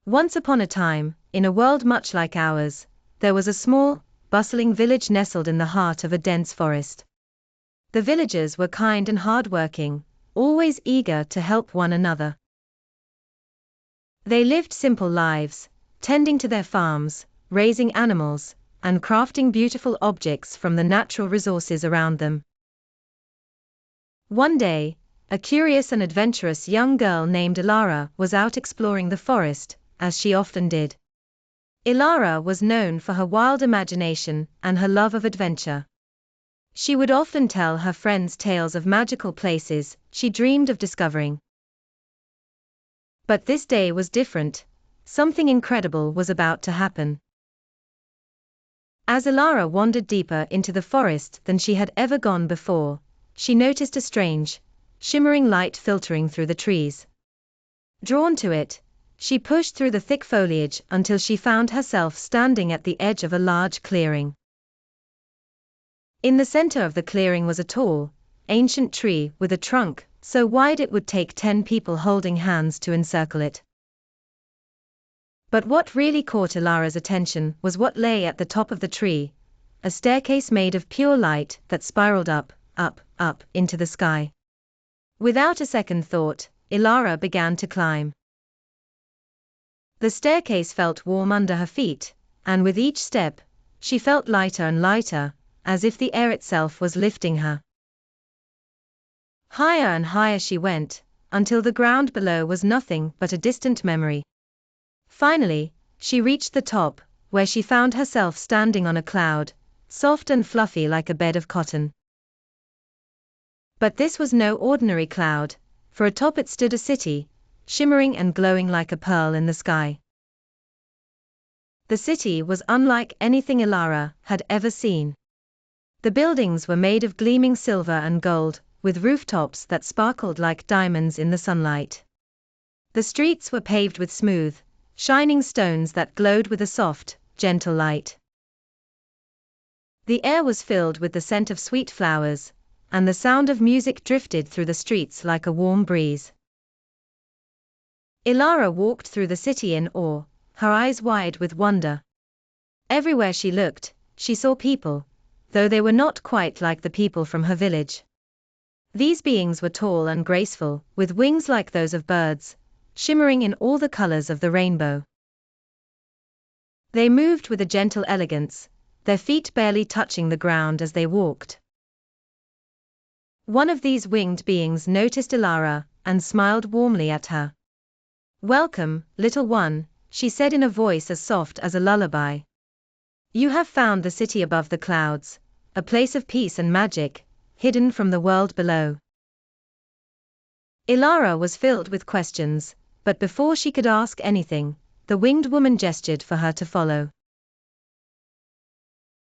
Once upon a time, in a world much like ours, there was a small, bustling village nestled in the heart of a dense forest. The villagers were kind and hard-working, always eager to help one another. They lived simple lives, tending to their farms, raising animals, and crafting beautiful objects from the natural resources around them. One day, a curious and adventurous young girl named Elara was out exploring the forest, as she often did. Elara was known for her wild imagination and her love of adventure. She would often tell her friends tales of magical places she dreamed of discovering. But this day was different. Something incredible was about to happen. As Elara wandered deeper into the forest than she had ever gone before, she noticed a strange, shimmering light filtering through the trees. Drawn to it, she pushed through the thick foliage until she found herself standing at the edge of a large clearing. In the center of the clearing was a tall, ancient tree with a trunk so wide it would take 10 people holding hands to encircle it. But what really caught Elara's attention was what lay at the top of the tree, a staircase made of pure light that spiraled up, into the sky. Without a second thought, Elara began to climb. The staircase felt warm under her feet, and with each step, she felt lighter and lighter, as if the air itself was lifting her. Higher and higher she went, until the ground below was nothing but a distant memory. Finally, she reached the top, where she found herself standing on a cloud, soft and fluffy like a bed of cotton. But this was no ordinary cloud, for atop it stood a city, shimmering and glowing like a pearl in the sky. The city was unlike anything Elara had ever seen. The buildings were made of gleaming silver and gold, with rooftops that sparkled like diamonds in the sunlight. The streets were paved with smooth, shining stones that glowed with a soft, gentle light. The air was filled with the scent of sweet flowers, and the sound of music drifted through the streets like a warm breeze. Elara walked through the city in awe, her eyes wide with wonder. Everywhere she looked, she saw people, though they were not quite like the people from her village. These beings were tall and graceful, with wings like those of birds, shimmering in all the colors of the rainbow. They moved with a gentle elegance, their feet barely touching the ground as they walked. One of these winged beings noticed Elara, and smiled warmly at her. "Welcome, little one," she said in a voice as soft as a lullaby. "You have found the city above the clouds, a place of peace and magic, hidden from the world below." Elara was filled with questions, but before she could ask anything, the winged woman gestured for her to follow.